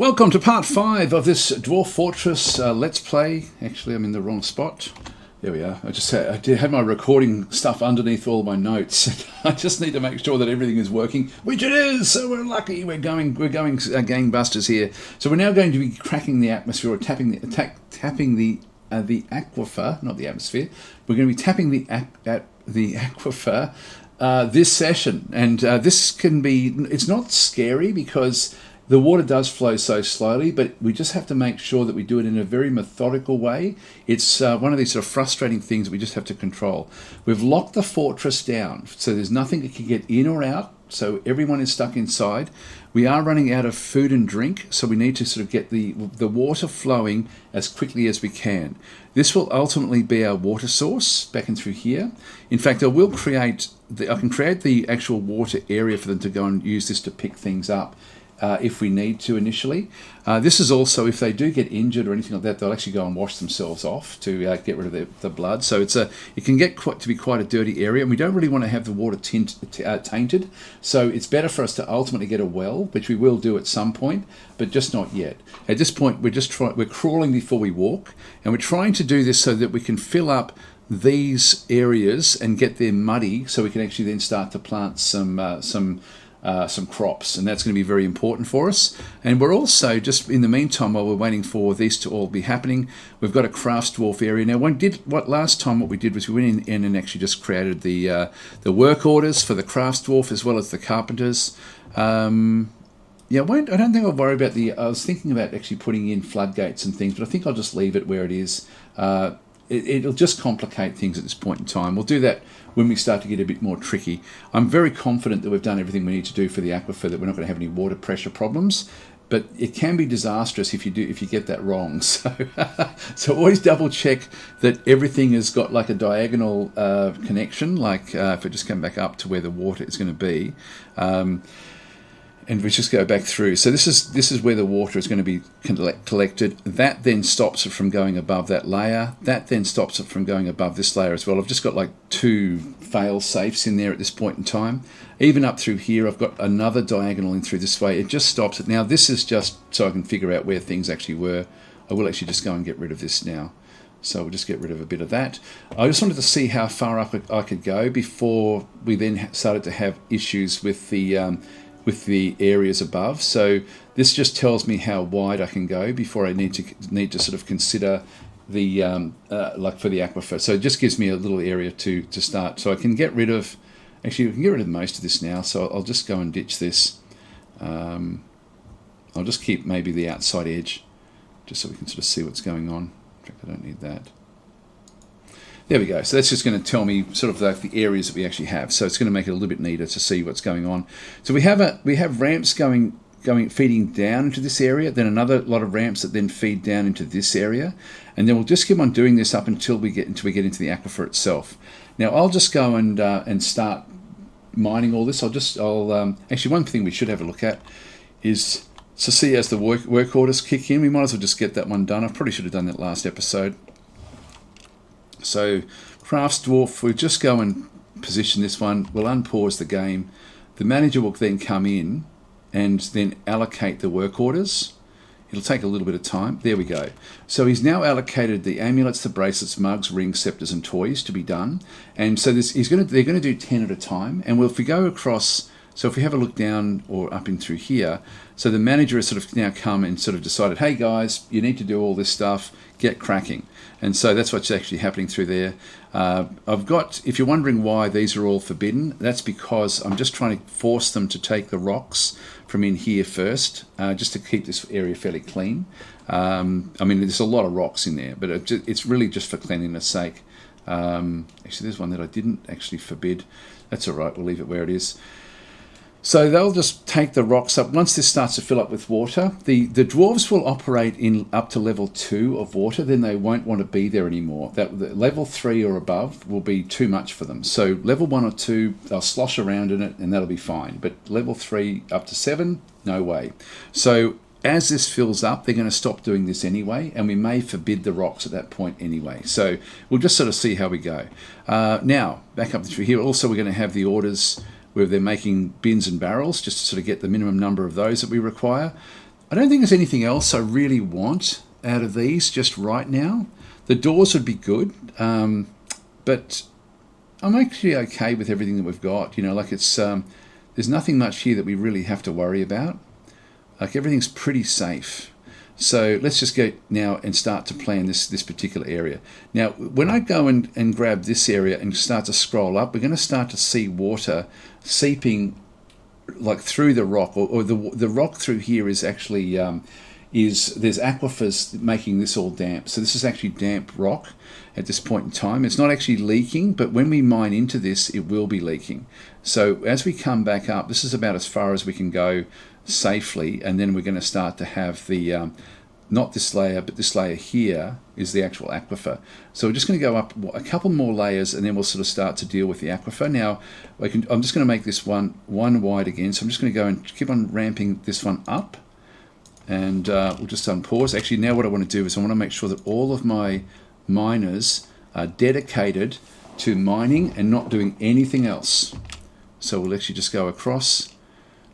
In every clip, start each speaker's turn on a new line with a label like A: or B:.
A: Welcome to part 5 of this Dwarf Fortress Let's Play. Actually, I'm in the wrong spot. There we are. I did have my recording stuff underneath all my notes. I just need to make sure that everything is working, which it is. So we're lucky. We're going gangbusters here. So we're now going to be cracking the atmosphere, or tapping the aquifer, not the atmosphere. We're going to be tapping the aquifer this session, and this can be. It's not scary because the water does flow so slowly, but we just have to make sure that we do it in a very methodical way. It's one of these sort of frustrating things that we just have to control. We've locked the fortress down, so there's nothing that can get in or out, so everyone is stuck inside. We are running out of food and drink, so we need to sort of get the water flowing as quickly as we can. This will ultimately be our water source back in through here. In fact, I can create the actual water area for them to go and use this to pick things up. If we need to initially. This is also, if they do get injured or anything like that, they'll actually go and wash themselves off to get rid of the blood. So it can get to be quite a dirty area, and we don't really want to have the water tainted. So it's better for us to ultimately get a well, which we will do at some point, but just not yet. At this point, we're crawling before we walk, and we're trying to do this so that we can fill up these areas and get them muddy, so we can actually then start to plant some crops, and that's going to be very important for us. And we're also, just in the meantime, while we're waiting for these to all be happening, we've got a crafts dwarf area. Now, last time what we did was we went in and actually just created the work orders for the crafts dwarf as well as the carpenters. I don't think I'll worry about I was thinking about actually putting in floodgates and things, but I think I'll just leave it where it is. It'll just complicate things at this point in time. We'll do that when we start to get a bit more tricky. I'm very confident that we've done everything we need to do for the aquifer, that we're not going to have any water pressure problems, but it can be disastrous if you get that wrong. So always double check that everything has got like a diagonal connection, like if I just come back up to where the water is going to be. And we just go back through. So this is where the water is going to be collected. That then stops it from going above that layer. That then stops it from going above this layer as well. I've just got like 2 fail safes in there at this point in time. Even up through here, I've got another diagonal in through this way. It just stops it. Now this is just so I can figure out where things actually were. I will actually just go and get rid of this now. So we'll just get rid of a bit of that. I just wanted to see how far up I could go before we then started to have issues with the areas above. So this just tells me how wide I can go before I need to sort of consider the like for the aquifer. So it just gives me a little area to start. So I can get rid of, actually we can get rid of most of this now. So I'll just go and ditch this. I'll just keep maybe the outside edge just so we can sort of see what's going on. In fact, I don't need that. There we go. So that's just going to tell me sort of like the areas that we actually have. So it's going to make it a little bit neater to see what's going on. So we have ramps feeding down into this area, then another lot of ramps that then feed down into this area, and then we'll just keep on doing this up until we get into the aquifer itself. Now I'll just go and start mining all this. Actually, one thing we should have a look at is to see as the work orders kick in. We might as well just get that one done. I probably should have done that last episode. So crafts dwarf, we'll just go and position this one. We'll unpause the game. The manager will then come in and then allocate the work orders. It'll take a little bit of time. There we go. So he's now allocated the amulets, the bracelets, mugs, rings, scepters, and toys to be done. And so they're going to do 10 at a time. And if we go across, so if we have a look down or up in through here, so the manager has sort of now come and sort of decided, hey guys, you need to do all this stuff, get cracking. And so that's what's actually happening through there. If you're wondering why these are all forbidden, that's because I'm just trying to force them to take the rocks from in here first, just to keep this area fairly clean. I mean, there's a lot of rocks in there, but it's really just for cleanliness sake. Actually, there's one that I didn't actually forbid. That's all right, we'll leave it where it is. So they'll just take the rocks up. Once this starts to fill up with water, the dwarves will operate in up to level 2 of water, then they won't want to be there anymore. The level 3 or above will be too much for them. So level 1 or 2, they'll slosh around in it and that'll be fine. But level 3 up to 7, no way. So as this fills up, they're going to stop doing this anyway, and we may forbid the rocks at that point anyway. So we'll just sort of see how we go. Now, back up through here, also we're going to have the orders where they're making bins and barrels just to sort of get the minimum number of those that we require. I don't think there's anything else I really want out of these just right now. The doors would be good, but I'm actually okay with everything that we've got. You know, like it's there's nothing much here that we really have to worry about. Like everything's pretty safe. So let's just go now and start to plan this particular area. Now, when I go and grab this area and start to scroll up, we're going to start to see water seeping like through the rock, or the rock through here is actually there's aquifers making this all damp. So this is actually damp rock at this point in time. It's not actually leaking, but when we mine into this, it will be leaking. So as we come back up, this is about as far as we can go safely, and then we're going to start to have the not this layer, but this layer here is the actual aquifer. So we're just going to go up a couple more layers, and then we'll sort of start to deal with the aquifer. Now, I'm just going to make this one wide again. So I'm just going to go and keep on ramping this one up, and we'll just unpause. Actually, now what I want to do is I want to make sure that all of my miners are dedicated to mining and not doing anything else. So we'll actually just go across,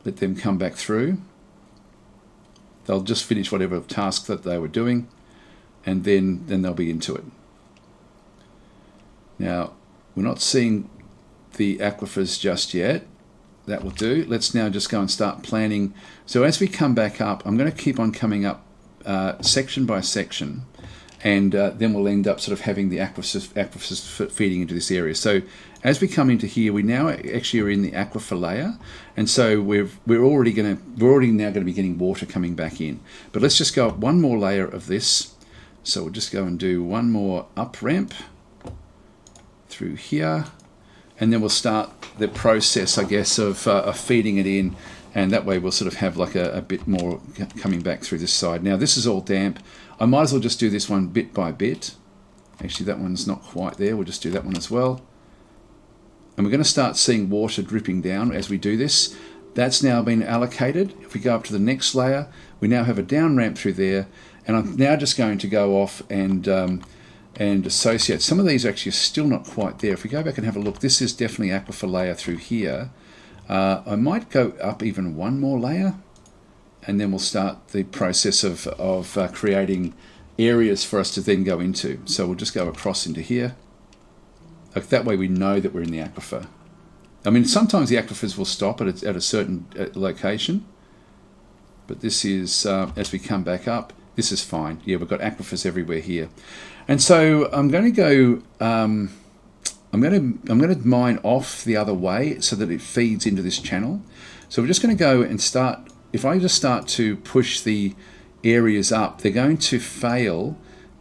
A: let them come back through. They'll just finish whatever task that they were doing, and then they'll be into it. Now, we're not seeing the aquifers just yet. That will do. Let's now just go and start planning. So as we come back up, I'm going to keep on coming up section by section, and then we'll end up sort of having the aquifers feeding into this area. So as we come into here, we now actually are in the aquifer layer, and so we're already now going to be getting water coming back in. But let's just go up one more layer of this. So we'll just go and do one more up ramp through here, and then we'll start the process, I guess, of feeding it in, and that way we'll sort of have like a bit more coming back through this side. Now this is all damp. I might as well just do this one bit by bit. Actually, that one's not quite there. We'll just do that one as well. And we're going to start seeing water dripping down as we do this. That's now been allocated. If we go up to the next layer, we now have a down ramp through there, and I'm now just going to go off and associate. Some of these actually are still not quite there. If we go back and have a look, this is definitely aquifer layer through here. I might go up even one more layer, and then we'll start the process of creating areas for us to then go into. So we'll just go across into here. Like that way we know that we're in the aquifer. I mean, sometimes the aquifers will stop at a certain location, but this is, as we come back up, this is fine. Yeah, we've got aquifers everywhere here. And so I'm going to go, I'm going to mine off the other way so that it feeds into this channel. So we're just going to go and start, if I just start to push the areas up, they're going to fail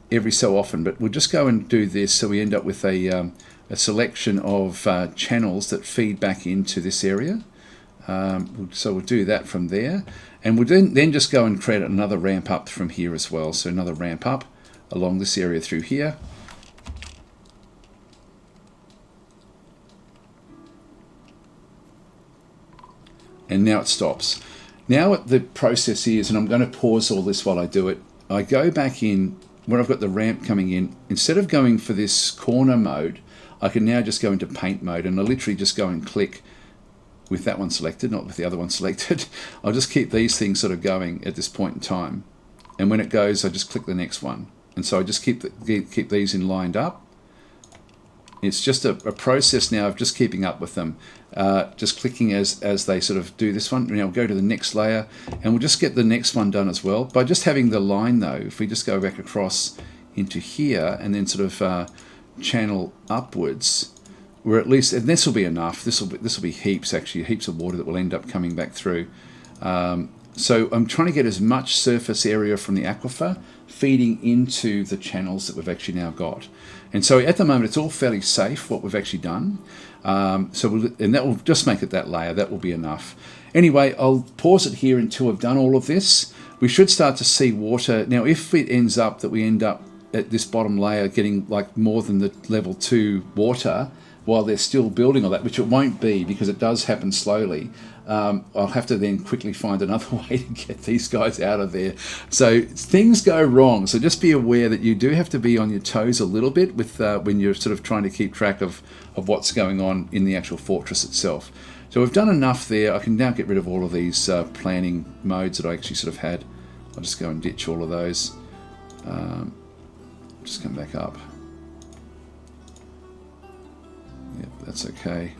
A: every so often, but we'll just go and do this so we end up with a selection of channels that feed back into this area. So we'll do that from there, and we'll then just go and create another ramp up from here as well. So another ramp up along this area through here. And now it stops. Now what the process is, and I'm going to pause all this while I do it, I go back in where I've got the ramp coming in. Instead of going for this corner mode, I can now just go into paint mode, and I literally just go and click with that one selected, not with the other one selected. I'll just keep these things sort of going at this point in time. And when it goes, I just click the next one. And so I just keep these in lined up. It's just a process now of just keeping up with them. Just clicking as they sort of do this one. Now we'll go to the next layer, and we'll just get the next one done as well. By just having the line though, if we just go back across into here and then sort of channel upwards, where at least, and this will be enough. This will be heaps, actually, heaps of water that will end up coming back through. So I'm trying to get as much surface area from the aquifer feeding into the channels that we've actually now got. And so at the moment it's all fairly safe what we've actually done. And that will just make it that layer. That will be enough. Anyway, I'll pause it here until I've done all of this. We should start to see water. Now if it ends up that we end up at this bottom layer getting like more than the level 2 water while they're still building all that, which it won't be because it does happen slowly, I'll have to then quickly find another way to get these guys out of there. So things go wrong. So just be aware that you do have to be on your toes a little bit with when you're sort of trying to keep track of what's going on in the actual fortress itself. So we've done enough there. I can now get rid of all of these planning modes that I actually sort of had I'll just go and ditch all of those. Just come back up. Yep, that's okay.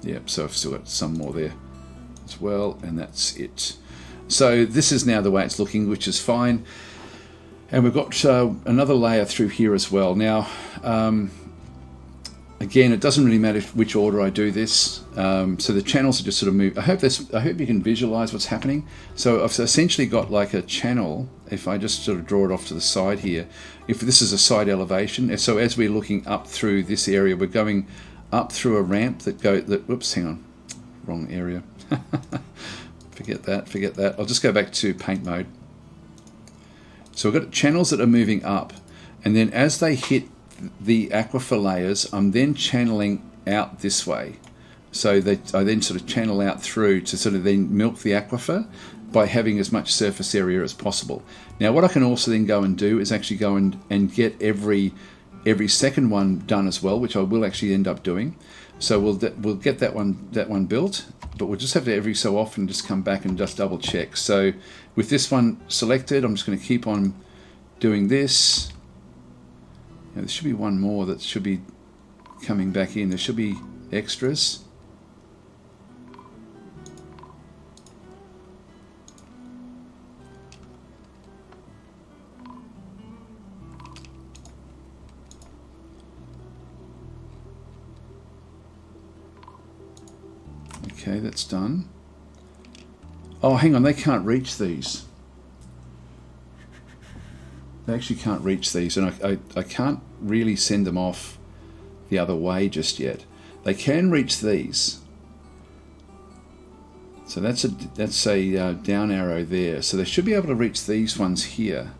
A: Yep, so I've still got some more there as well, and that's it. So this is now the way it's looking, which is fine. And we've got another layer through here as well. Now, again, it doesn't really matter which order I do this. So the channels are just sort of moved. I hope you can visualize what's happening. So I've essentially got like a channel. If I just sort of draw it off to the side here, if this is a side elevation, so as we're looking up through this area, we're going up through a ramp whoops, hang on, wrong area. Forget that. I'll just go back to paint mode. So we've got channels that are moving up, and then as they hit the aquifer layers, I'm then channeling out this way. So I then sort of channel out through to sort of then milk the aquifer by having as much surface area as possible. Now what I can also then go and do is actually go and get every second one done as well, which I will actually end up doing. So we'll get that one built, but we'll just have to every so often just come back and just double check. So with this one selected, I'm just going to keep on doing this. Now, there should be one more that should be coming back in. There should be extras. Okay, that's done. Oh, hang on, they can't reach these. They actually can't reach these, and I can't really send them off the other way just yet. They can reach these. So that's a down arrow there. So they should be able to reach these ones here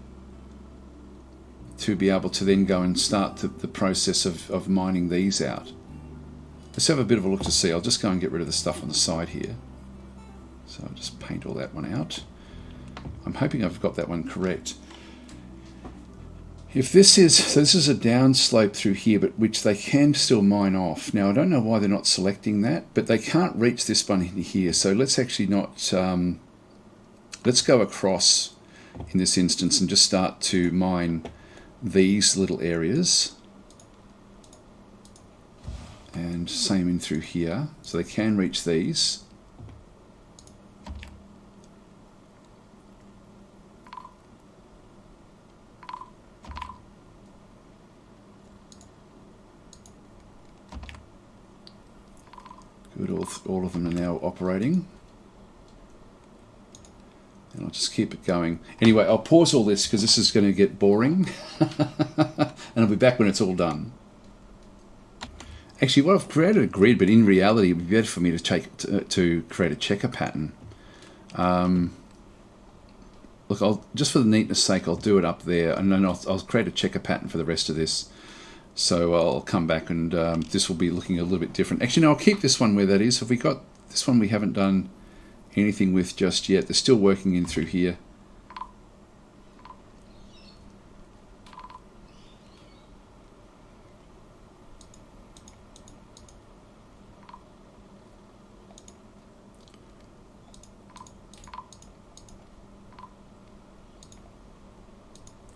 A: to be able to then go and start the process of mining these out. Let's have a bit of a look to see. I'll just go and get rid of the stuff on the side here. So I'll just paint all that one out. I'm hoping I've got that one correct. If this is a down slope through here, but which they can still mine off. Now I don't know why they're not selecting that, but they can't reach this one in here. So let's actually not, let's go across in this instance and just start to mine these little areas. And same in through here, so they can reach these. Good, all of them are now operating. And I'll just keep it going. Anyway, I'll pause all this because this is going to get boring. And I'll be back when it's all done. Actually, well, I've created a grid, but in reality, it would be better for me to create a checker pattern. Look, just for the neatness sake, I'll do it up there, and then I'll create a checker pattern for the rest of this. So I'll come back, and this will be looking a little bit different. Actually, no, I'll keep this one where that is. Have we got this one we haven't done anything with just yet? They're still working in through here.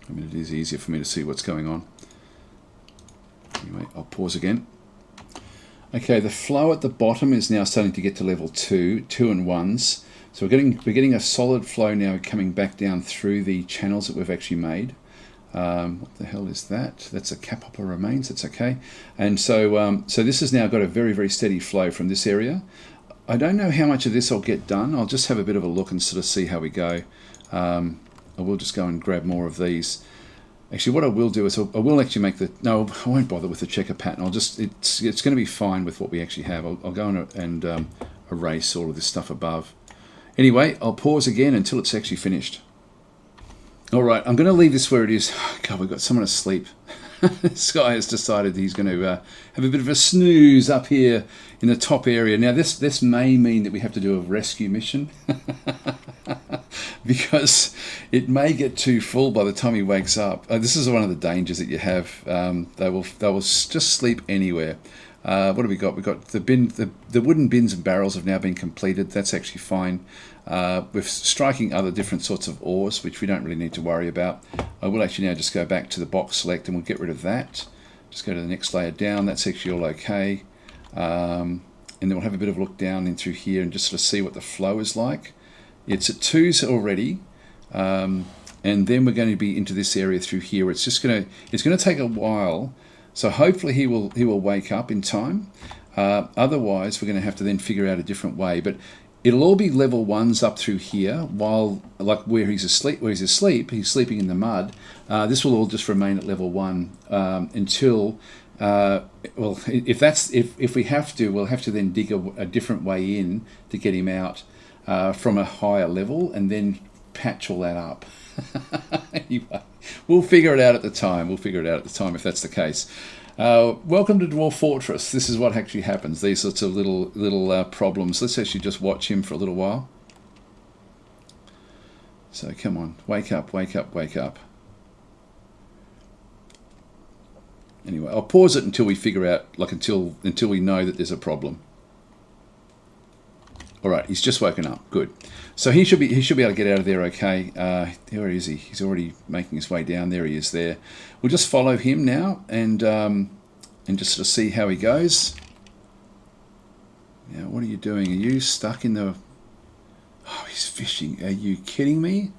A: I mean, it is easier for me to see what's going on. Anyway, I'll pause again. Okay, the flow at the bottom is now starting to get to level 2 and 1s. So we're getting a solid flow now coming back down through the channels that we've actually made. What the hell is that? That's a cap hopper remains. That's okay. And so so this has now got a very, very steady flow from this area. I don't know how much of this I'll get done. I'll just have a bit of a look and sort of see how we go. I will just go and grab more of these. Actually, what I will do is I will actually make no, I won't bother with the checker pattern. It's going to be fine with what we actually have. I'll go and erase all of this stuff above. Anyway, I'll pause again until it's actually finished. All right, I'm going to leave this where it is. God, we've got someone asleep. This guy has decided he's going to have a bit of a snooze up here in the top area. Now, this may mean that we have to do a rescue mission because it may get too full by the time he wakes up. This is one of the dangers that you have. They will just sleep anywhere. What have we got? We've got the bin. The wooden bins and barrels have now been completed. That's actually fine. We're striking other different sorts of ores, which we don't really need to worry about. I will actually now just go back to the box select and we'll get rid of that. Just go to the next layer down. That's actually all okay. And then we'll have a bit of a look down in through here and just sort of see what the flow is like. It's at 2s already. And then we're going to be into this area through here. It's going to take a while. So hopefully he will wake up in time. Otherwise, we're going to have to then figure out a different way. But it'll all be level 1s up through here, while like where he's asleep, he's sleeping in the mud. This will all just remain at level 1 until. Well, if we have to, we'll have to then dig a different way in to get him out from a higher level, and then patch all that up. Anyway, we'll figure it out at the time. If that's the case. Welcome to Dwarf Fortress. This is what actually happens. These sorts of little problems. Let's actually just watch him for a little while. So come on, wake up. Anyway, I'll pause it until we figure out, until we know that there's a problem. All right, he's just woken up. Good. So he should be able to get out of there okay. Where is he? He's already making his way down. There he is there. We'll just follow him now and just sort of see how he goes. Now, what are you doing? Are you stuck in the... Oh, he's fishing. Are you kidding me?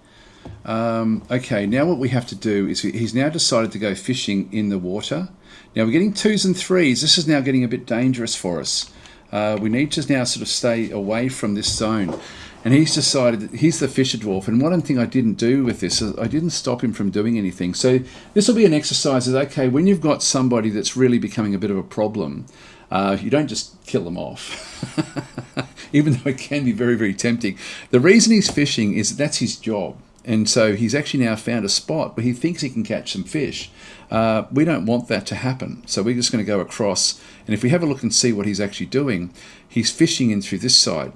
A: Okay, now what we have to do is he's now decided to go fishing in the water. Now we're getting 2s and 3s. This is now getting a bit dangerous for us. We need to now sort of stay away from this zone. And he's decided that he's the fisher dwarf. And one thing I didn't do with this is I didn't stop him from doing anything. So this will be an exercise that, okay, when you've got somebody that's really becoming a bit of a problem, you don't just kill them off, even though it can be very, very tempting. The reason he's fishing is that's his job. And so he's actually now found a spot where he thinks he can catch some fish. We don't want that to happen. So we're just going to go across. And if we have a look and see what he's actually doing, he's fishing in through this side.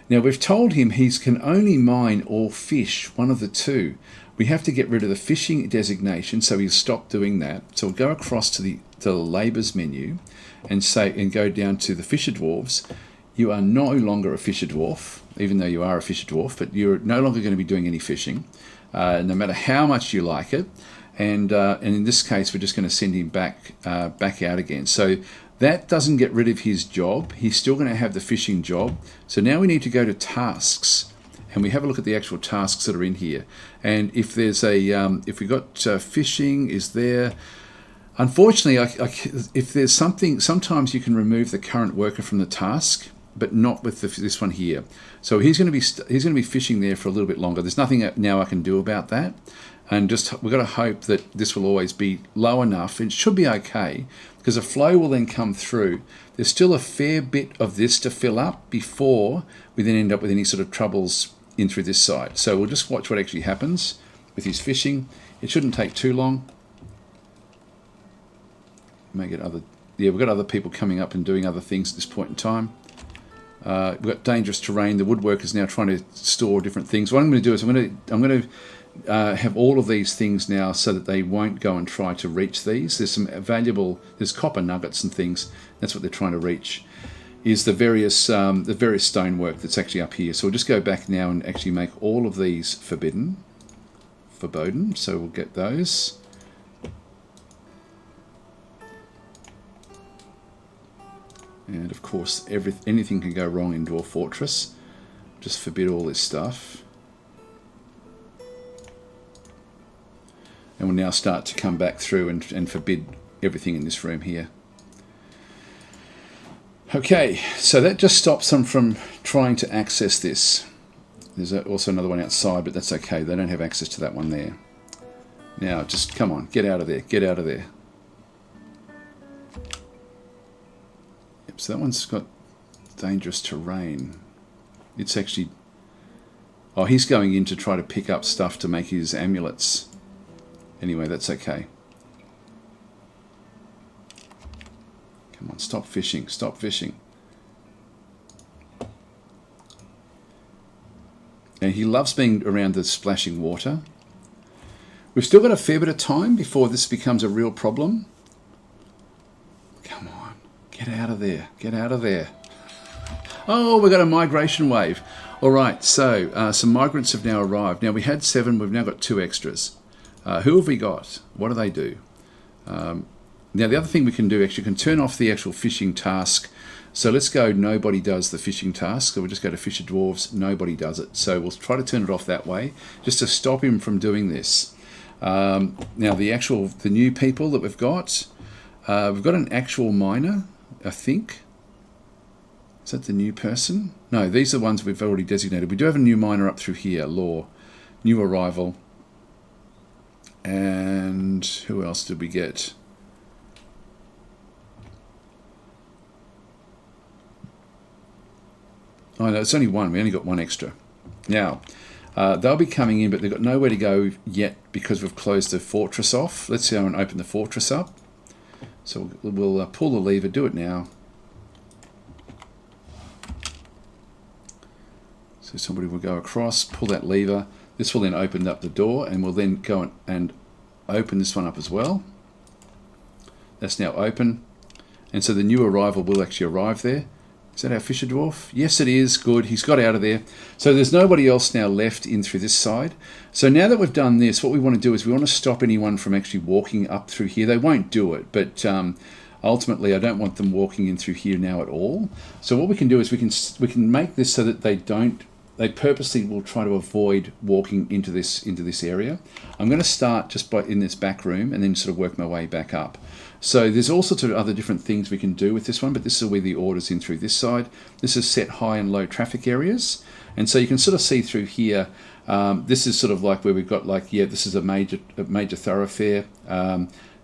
A: Now we've told him he can only mine or fish, one of the two. We have to get rid of the fishing designation, so he'll stop doing that. So we'll go across to the labours menu and go down to the fisher dwarves. You are no longer a fisher dwarf, even though you are a fisher dwarf, but you're no longer going to be doing any fishing, no matter how much you like it. And in this case, we're just going to send him back out again. So that doesn't get rid of his job. He's still going to have the fishing job. So now we need to go to tasks, and we have a look at the actual tasks that are in here. And if there's if we got fishing is there. Unfortunately, if there's something, sometimes you can remove the current worker from the task, but not with this one here. So he's going to be fishing there for a little bit longer. There's nothing now I can do about that, and we've got to hope that this will always be low enough. It should be okay because a flow will then come through. There's still a fair bit of this to fill up before we then end up with any sort of troubles in through this side. So we'll just watch what actually happens with his fishing. It shouldn't take too long. We've got other people coming up and doing other things at this point in time. We've got dangerous terrain. The woodworker is now trying to store different things. What I'm going to do is I'm going to have all of these things now so that they won't go and try to reach these. There's some there's copper nuggets and things. That's what they're trying to reach. Is the various stonework that's actually up here. So we'll just go back now and actually make all of these forbidden. So we'll get those. And of course, anything can go wrong in Dwarf Fortress. Just forbid all this stuff. And we'll now start to come back through and forbid everything in this room here. Okay, so that just stops them from trying to access this. There's also another one outside, but that's okay. They don't have access to that one there. Now, just come on, get out of there, get out of there. Yep, so that one's got dangerous terrain. It's actually... Oh, he's going in to try to pick up stuff to make his amulets. Anyway, that's okay. Come on, stop fishing, stop fishing. And he loves being around the splashing water. We've still got a fair bit of time before this becomes a real problem. Come on, Get out of there. Get out of there. Oh, we've got a migration wave. All right, so some migrants have now arrived. Now, we had 7. We've now got 2 extras. Who have we got? What do they do? Now, the other thing we can do, actually, can turn off the actual fishing task. So let's go, nobody does the fishing task. So we'll just go to Fisher Dwarves, nobody does it. So we'll try to turn it off that way, just to stop him from doing this. Now, the new people that we've got an actual miner, I think. Is that the new person? No, these are the ones we've already designated. We do have a new miner up through here, law, new arrival. And who else did we get? Oh no, it's only one. We only got 1 extra. Now, they'll be coming in, but they've got nowhere to go yet because we've closed the fortress off. Let's see how and open the fortress up. So we'll pull the lever, do it now. So somebody will go across, pull that lever. This will then open up the door, and we'll then go and open this one up as well. That's now open. And so the new arrival will actually arrive there. Is that our Fisher Dwarf? Yes, it is. Good. He's got out of there. So there's nobody else now left in through this side. So now that we've done this, what we want to do is we want to stop anyone from actually walking up through here. They won't do it, but ultimately I don't want them walking in through here now at all. So what we can do is we can make this so that they purposely will try to avoid walking into this area. I'm going to start just in this back room and then sort of work my way back up. So there's all sorts of other different things we can do with this one, but this is where the order's in through this side. This is set high and low traffic areas. And so you can sort of see through here, this is sort of like where we've got this is a major thoroughfare.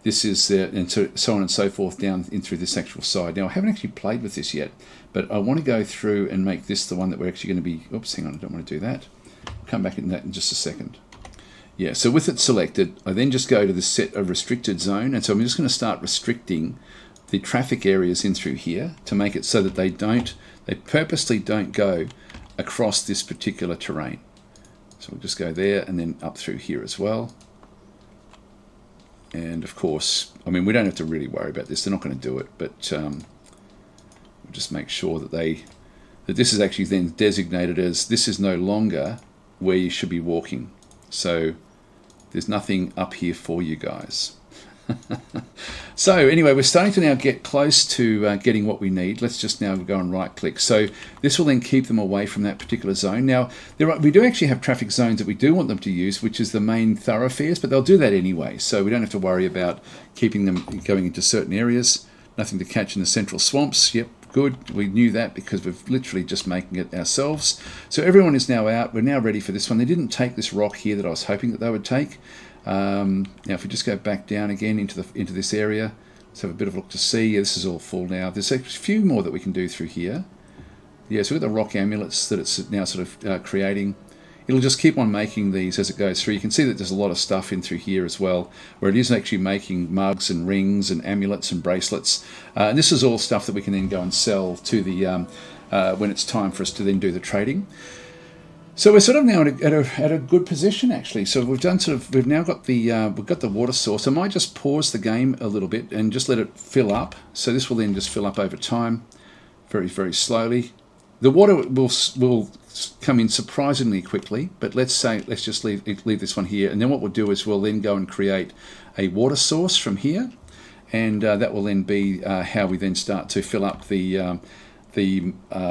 A: This is, and so on and so forth down in through this actual side. Now, I haven't actually played with this yet, but I want to go through and make this the one that we're actually going to be, oops, hang on, I don't want to do that. I'll come back in that in just a second. Yeah, so with it selected, I then just go to the set a restricted zone, and so I'm just going to start restricting the traffic areas in through here to make it so that they purposely don't go across this particular terrain. So we'll just go there and then up through here as well. And of course, I mean, we don't have to really worry about this. They're not going to do it, but we'll just make sure that this is actually then designated as this is no longer where you should be walking. So there's nothing up here for you guys. So anyway, we're starting to now get close to getting what we need. Let's just now go and right click. So this will then keep them away from that particular zone. Now, we do actually have traffic zones that we do want them to use, which is the main thoroughfares, but they'll do that anyway. So we don't have to worry about keeping them going into certain areas. Nothing to catch in the central swamps. Yep, good. We knew that because we've literally just making it ourselves. So everyone is now out. We're now ready for this one. They didn't take this rock here that I was hoping that they would take. Now if we just go back down again into this area, let's have a bit of a look to see. Yeah, this is all full now. There's a few more that we can do through here. Yeah, so we've got the rock amulets that it's now sort of creating. It'll just keep on making these as it goes through. You can see that there's a lot of stuff in through here as well, where it is actually making mugs and rings and amulets and bracelets. And this is all stuff that we can then go and sell to the when it's time for us to then do the trading. So we're sort of now at a good position actually. So we've now got the water source. I might just pause the game a little bit and just let it fill up. So this will then just fill up over time, very, very slowly. The water will come in surprisingly quickly, but let's just leave this one here, and then what we'll do is we'll then go and create a water source from here, and that will then be how we then start to fill up the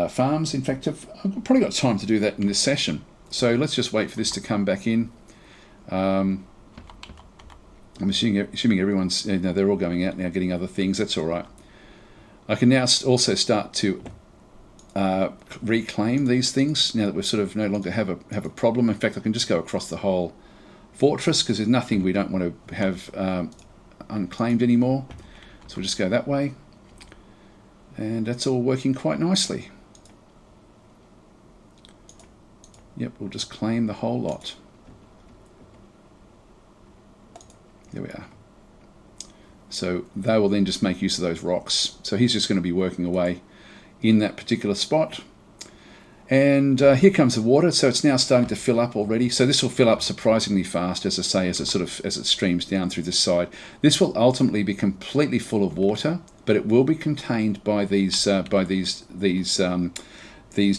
A: farms. In fact, I've probably got time to do that in this session. So let's just wait for this to come back in. I'm assuming everyone's, they're all going out now, getting other things. That's all right. I can now also start to reclaim these things now that we sort of no longer have a problem. In fact, I can just go across the whole fortress because there's nothing we don't want to have unclaimed anymore. So we'll just go that way. And that's all working quite nicely. Yep, we'll just claim the whole lot. There we are. So they will then just make use of those rocks. So he's just going to be working away in that particular spot. And here comes the water. So it's now starting to fill up already. So this will fill up surprisingly fast, as I say, as it streams down through this side. This will ultimately be completely full of water but it will be contained by these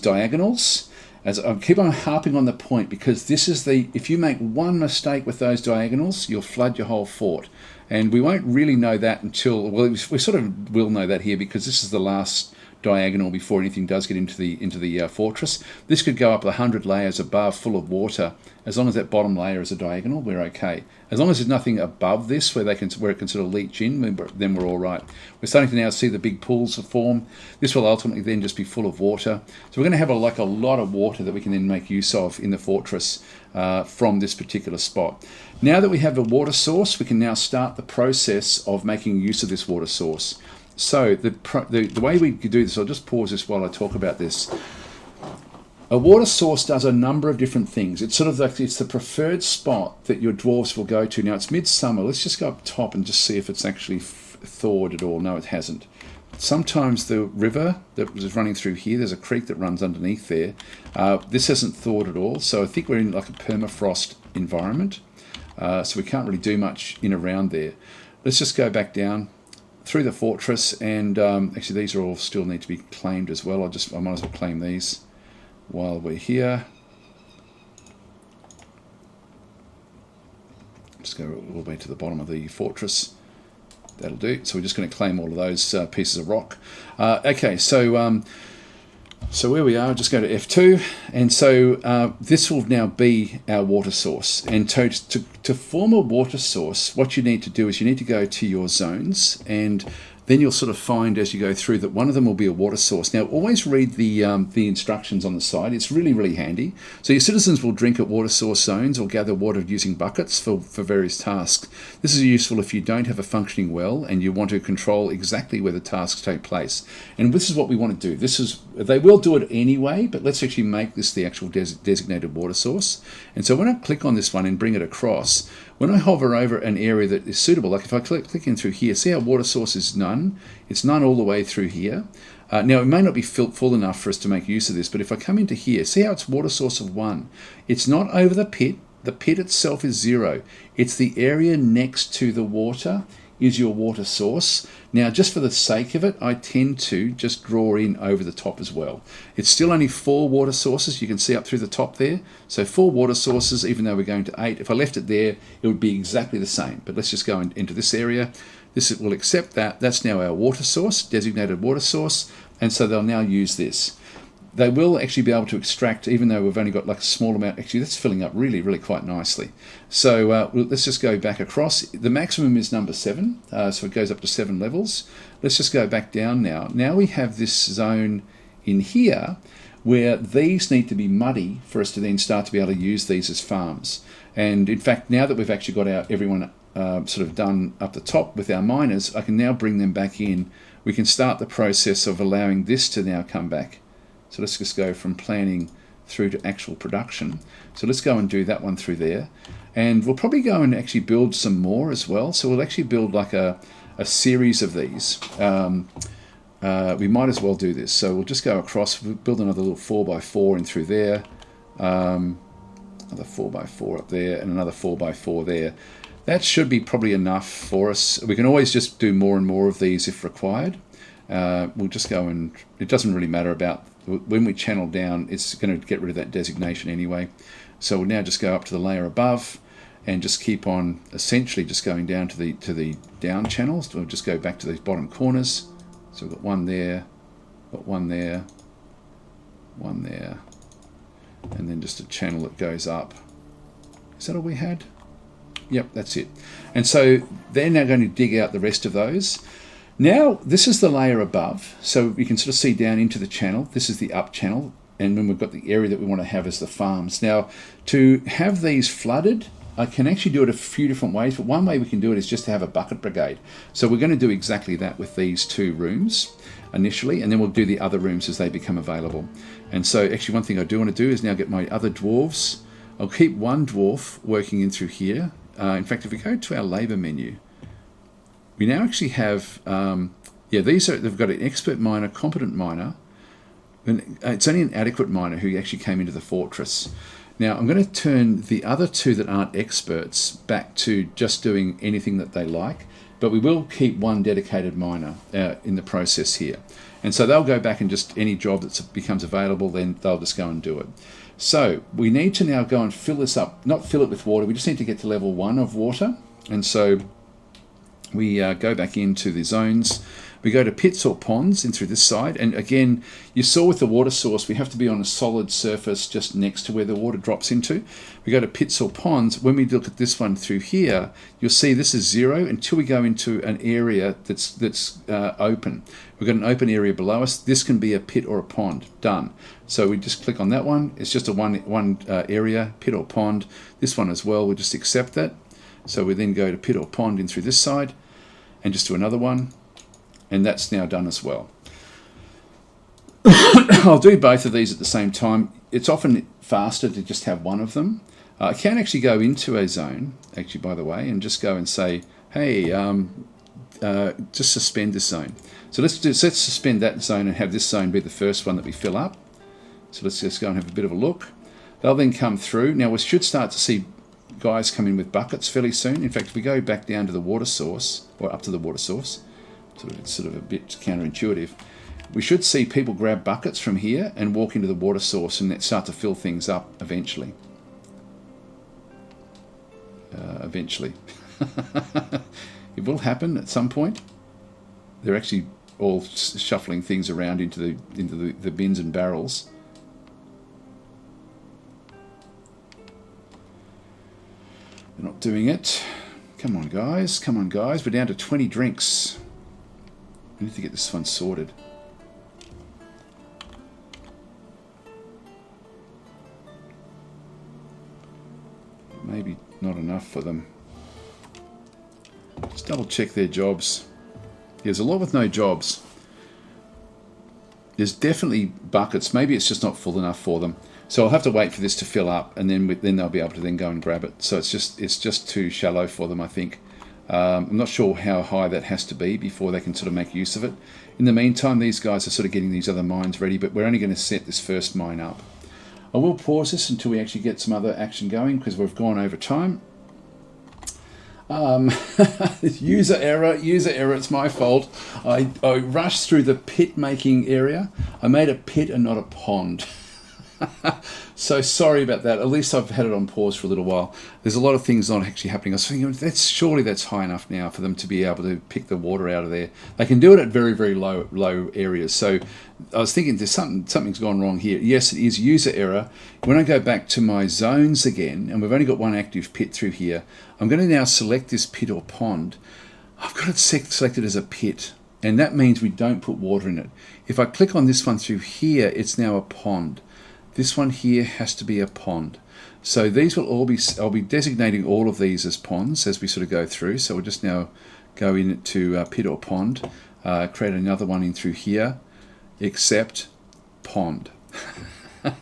A: diagonals. As I keep on harping on the point, because this is if you make one mistake with those diagonals, you'll flood your whole fort. And we won't really know that until, well, we sort of will know that here, because this is the last diagonal before anything does get into the fortress. This could go up 100 layers above, full of water. As long as that bottom layer is a diagonal, we're okay. As long as there's nothing above this where it can sort of leach in, then we're all right. We're starting to now see the big pools form. This will ultimately then just be full of water. So we're going to have a lot of water that we can then make use of in the fortress from this particular spot. Now that we have a water source, we can now start the process of making use of this water source. So the way we do this, I'll just pause this while I talk about this. A water source does a number of different things. It's sort of like it's the preferred spot that your dwarves will go to. Now it's midsummer. Let's just go up top and just see if it's actually thawed at all. No, it hasn't. Sometimes the river that was running through here, there's a creek that runs underneath there. This hasn't thawed at all. So I think we're in like a permafrost environment. So we can't really do much in around there. Let's just go back down through the fortress, and actually these are all still need to be claimed as well. I might as well claim these while we're here. Just go all the way to the bottom of the fortress. That'll do. So we're just going to claim all of those pieces of rock. Okay, so where we are, just go to F2, and so this will now be our water source. And to form a water source, what you need to do is you need to go to your zones, and then you'll sort of find as you go through that one of them will be a water source. Now, always read the instructions on the side. It's really, really handy. So your citizens will drink at water source zones or gather water using buckets for various tasks. This is useful if you don't have a functioning well and you want to control exactly where the tasks take place. And this is what we want to do. They will do it anyway, but let's actually make this the actual designated water source. And so when I click on this one and bring it across, when I hover over an area that is suitable, like if I click in through here, see how water source is none? It's none all the way through here. Now, it may not be full enough for us to make use of this, but if I come into here, see how it's water source of 1. It's not over the pit. The pit itself is 0. It's the area next to the water is your water source. Now, just for the sake of it, I tend to just draw in over the top as well. It's still only 4 water sources. You can see up through the top there. So 4 water sources, even though we're going to 8. If I left it there, it would be exactly the same. But let's just go into this area. This will accept that. That's now our water source, designated water source. And so they'll now use this. They will actually be able to extract, even though we've only got like a small amount. Actually, that's filling up really, really quite nicely. So let's just go back across. The maximum is number 7, so it goes up to 7 levels. Let's just go back down now. Now we have this zone in here where these need to be muddy for us to then start to be able to use these as farms. And in fact, now that we've actually got everyone sort of done up the top with our miners, I can now bring them back in. We can start the process of allowing this to now come back. So let's just go from planning through to actual production. So let's go and do that one through there. And we'll probably go and actually build some more as well. So we'll actually build like a series of these. We might as well do this. So we'll just go across, we'll build another little 4x4 in through there. Another 4x4 up there and another 4x4 there. That should be probably enough for us. We can always just do more and more of these if required. We'll just go and, it doesn't really matter about, when we channel down, it's going to get rid of that designation anyway. So we'll now just go up to the layer above and just keep on essentially just going down to the down channels. We'll just go back to these bottom corners. So we've got one there, got one there, one there, and then just a channel that goes up. Is that all we had? Yep, that's it. And so they're now going to dig out the rest of those. Now, this is the layer above, so you can sort of see down into the channel. This is the up channel, and then we've got the area that we want to have as the farms. Now, to have these flooded, I can actually do it a few different ways, but one way we can do it is just to have a bucket brigade. So we're going to do exactly that with these 2 rooms initially, and then we'll do the other rooms as they become available. And so actually one thing I do want to do is now get my other dwarves. I'll keep one dwarf working in through here. In fact, if we go to our labor menu, we now actually have, they've got an expert miner, competent miner, and it's only an adequate miner who actually came into the fortress. Now I'm going to turn the other 2 that aren't experts back to just doing anything that they like. but we will keep one dedicated miner in the process here. And so they'll go back and just any job that becomes available, then they'll just go and do it. So we need to now go and fill this up, not fill it with water, we just need to get to level 1 of water. And so we go back into the zones. We go to pits or ponds in through this side. And again, you saw with the water source, we have to be on a solid surface just next to where the water drops into. We go to pits or ponds. When we look at this one through here, you'll see this is 0 until we go into an area that's open. We've got an open area below us. This can be a pit or a pond. Done. So we just click on that one. It's just a one area, pit or pond. This one as well, we'll just accept that. So we then go to pit or pond in through this side and just do another one. And that's now done as well. I'll do both of these at the same time. It's often faster to just have one of them. I can actually go into a zone, actually, by the way, and just go and say, hey, just suspend this zone. So let's suspend that zone and have this zone be the first one that we fill up. So let's just go and have a bit of a look. They'll then come through. Now we should start to see guys come in with buckets fairly soon. In fact, if we go back down to the water source, or up to the water source, it's sort of a bit counterintuitive. We should see people grab buckets from here and walk into the water source and start to fill things up eventually. It will happen at some point. They're actually all shuffling things around into the bins and barrels. They're not doing it. Come on, guys. Come on, guys. We're down to 20 drinks. We need to get this one sorted. Maybe not enough for them. Just double check their jobs. There's a lot with no jobs. There's definitely buckets. Maybe it's just not full enough for them. So I'll have to wait for this to fill up, and then they'll be able to then go and grab it. So it's just too shallow for them, I think. I'm not sure how high that has to be before they can sort of make use of it. In the meantime, these guys are sort of getting these other mines ready, but we're only going to set this first mine up. I will pause this until we actually get some other action going because we've gone over time. User error, it's my fault. I rushed through the pit making area. I made a pit and not a pond. So sorry about that. At least I've had it on pause for a little while. There's a lot of things not actually happening. I was thinking surely that's high enough now for them to be able to pick the water out of there. They can do it at very, very low areas. So I was thinking something's gone wrong here. Yes, it is user error. When I go back to my zones again, and we've only got one active pit through here, I'm going to now select this pit or pond. I've got it selected as a pit, and that means we don't put water in it. If I click on this one through here, it's now a pond. This one here has to be a pond. So these will all be, I'll be designating all of these as ponds as we sort of go through. So we'll just now go into pit or pond, create another one in through here, except pond.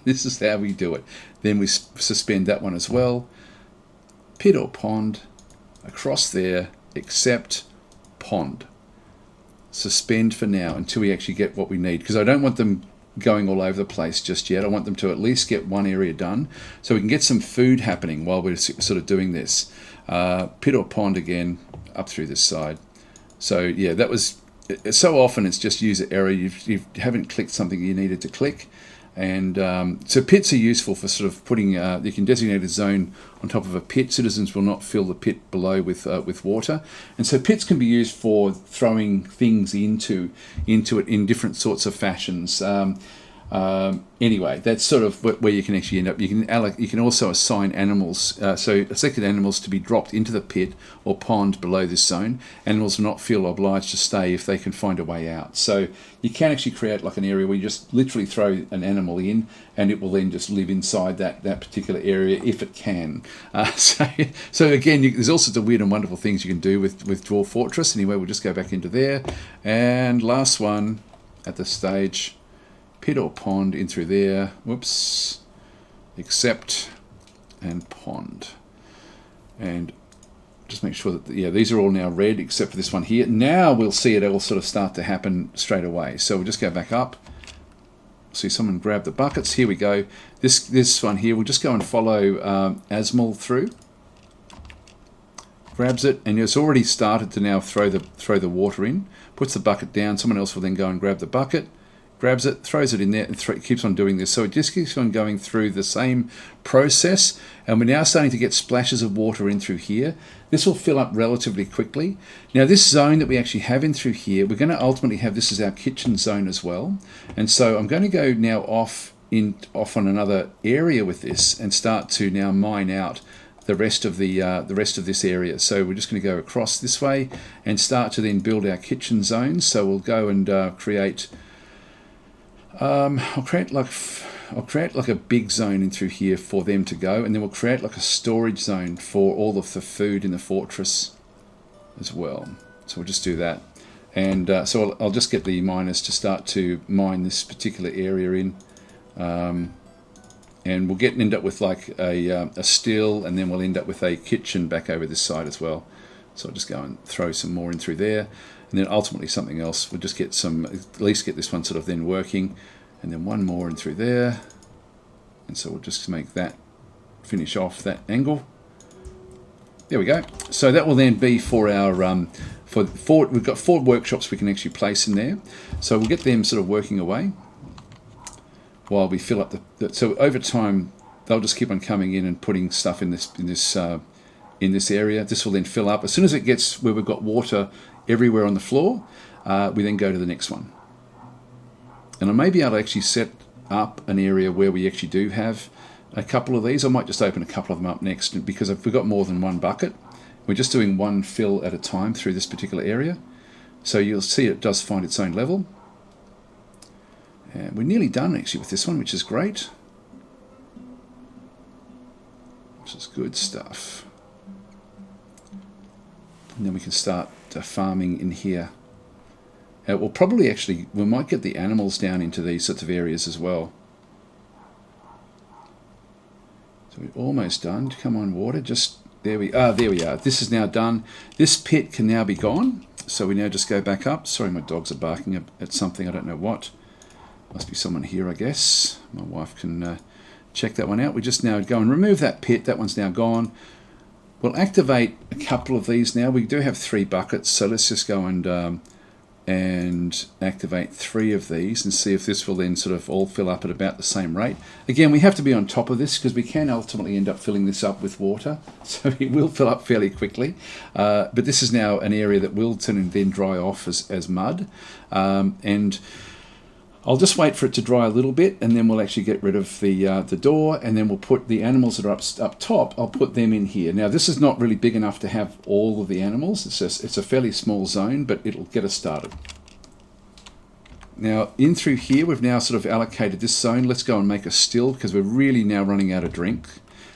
A: This is how we do it. Then we suspend that one as well. Pit or pond, across there, except pond. Suspend for now until we actually get what we need, because I don't want them going all over the place just yet. I want them to at least get one area done so we can get some food happening while we're sort of doing this. Pit or pond again, up through this side. So yeah, that was, so often it's just user error. You haven't clicked something you needed to click. And so pits are useful for sort of putting, you can designate a zone on top of a pit. Citizens will not fill the pit below with water. And so pits can be used for throwing things into it in different sorts of fashions. Anyway, that's sort of where you can actually end up. You can also assign animals, so selected animals to be dropped into the pit or pond below this zone. Animals will not feel obliged to stay if they can find a way out. So you can actually create like an area where you just literally throw an animal in and it will then just live inside that particular area if it can. So again, there's all sorts of weird and wonderful things you can do with Dwarf Fortress. Anyway, we'll just go back into there. And last one at this stage. Pit or pond in through there, whoops, except and pond. And just make sure that, yeah, these are all now red except for this one here. Now we'll see it all sort of start to happen straight away. So we'll just go back up. See someone grab the buckets. Here we go. This one here, we'll just go and follow Asmal through. grabs it, and it's already started to now throw the water in. Puts the bucket down. Someone else will then go and grab the bucket, grabs it, throws it in there, and keeps on doing this. So it just keeps on going through the same process, and we're now starting to get splashes of water in through here. This will fill up relatively quickly. Now this zone that we actually have in through here, we're going to ultimately have this as our kitchen zone as well. And so I'm going to go now off on another area with this and start to now mine out the rest of this area. So we're just going to go across this way and start to then build our kitchen zones. So we'll go and create. I'll create like a big zone in through here for them to go, and then we'll create like a storage zone for all of the food in the fortress as well. So we'll just do that, and so I'll just get the miners to start to mine this particular area in. And we'll end up with like a still, and then we'll end up with a kitchen back over this side as well. So I'll just go and throw some more in through there, and then ultimately something else. We'll just get at least get this one sort of then working, and then one more in through there. And so we'll just make that, finish off that angle. There we go. So that will then be for our we've got 4 workshops we can actually place in there. So we'll get them sort of working away while we fill up so over time they'll just keep on coming in and putting stuff in this area. This will then fill up. As soon as it gets where we've got water everywhere on the floor, we then go to the next one. And I may be able to actually set up an area where we actually do have a couple of these. I might just open a couple of them up next, because if we've got more than one bucket, we're just doing one fill at a time through this particular area. So you'll see it does find its own level. And we're nearly done actually with this one, which is great. Which is good stuff. And then we can start farming in here. We'll probably we might get the animals down into these sorts of areas as well. So we're almost done. Come on, water. Just there we are. There we are. This is now done. This pit can now be gone. So we now just go back up. Sorry, my dogs are barking at something. I don't know what. Must be someone here, I guess. My wife can check that one out. We just now go and remove that pit. That one's now gone. We'll activate a couple of these now. We do have 3 buckets, so let's just go and activate 3 of these and see if this will then sort of all fill up at about the same rate. Again, we have to be on top of this because we can ultimately end up filling this up with water, so it will fill up fairly quickly. But this is now an area that will turn and then dry off as mud, and I'll just wait for it to dry a little bit, and then we'll actually get rid of the door, and then we'll put the animals that are up top, I'll put them in here. Now this is not really big enough to have all of the animals. It's a fairly small zone, but it'll get us started. Now in through here, we've now sort of allocated this zone. Let's go and make a still, because we're really now running out of drink.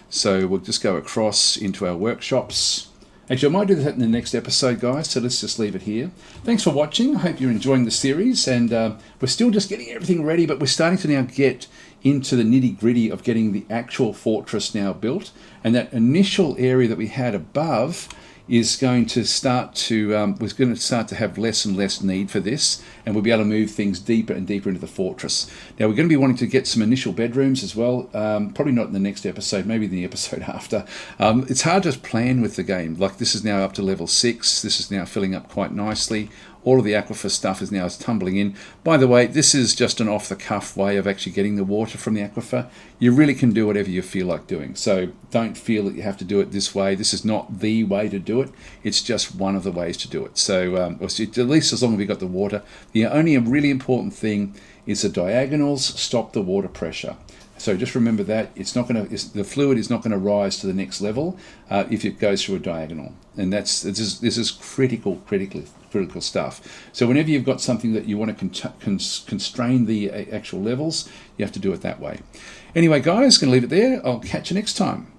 A: So we'll just go across into our workshops. Actually, I might do that in the next episode, guys, so let's just leave it here. Thanks for watching. I hope you're enjoying the series, and we're still just getting everything ready, but we're starting to now get into the nitty-gritty of getting the actual fortress now built, and that initial area that we had above is going to start to have less and less need for this, and we'll be able to move things deeper and deeper into the fortress. Now we're going to be wanting to get some initial bedrooms as well, probably not in the next episode, maybe in the episode after. It's hard to plan with the game. Like, this is now up to level 6, this is now filling up quite nicely. All of the aquifer stuff is now tumbling in. By the way, this is just an off-the-cuff way of actually getting the water from the aquifer. You really can do whatever you feel like doing. So don't feel that you have to do it this way. This is not the way to do it. It's just one of the ways to do it. So at least as long as we've got the water. The only really important thing is the diagonals stop the water pressure. So just remember that the fluid is not going to rise to the next level if it goes through a diagonal, and this is critical stuff. So whenever you've got something that you want to constrain the actual levels, you have to do it that way. Anyway, guys, going to leave it there. I'll catch you next time.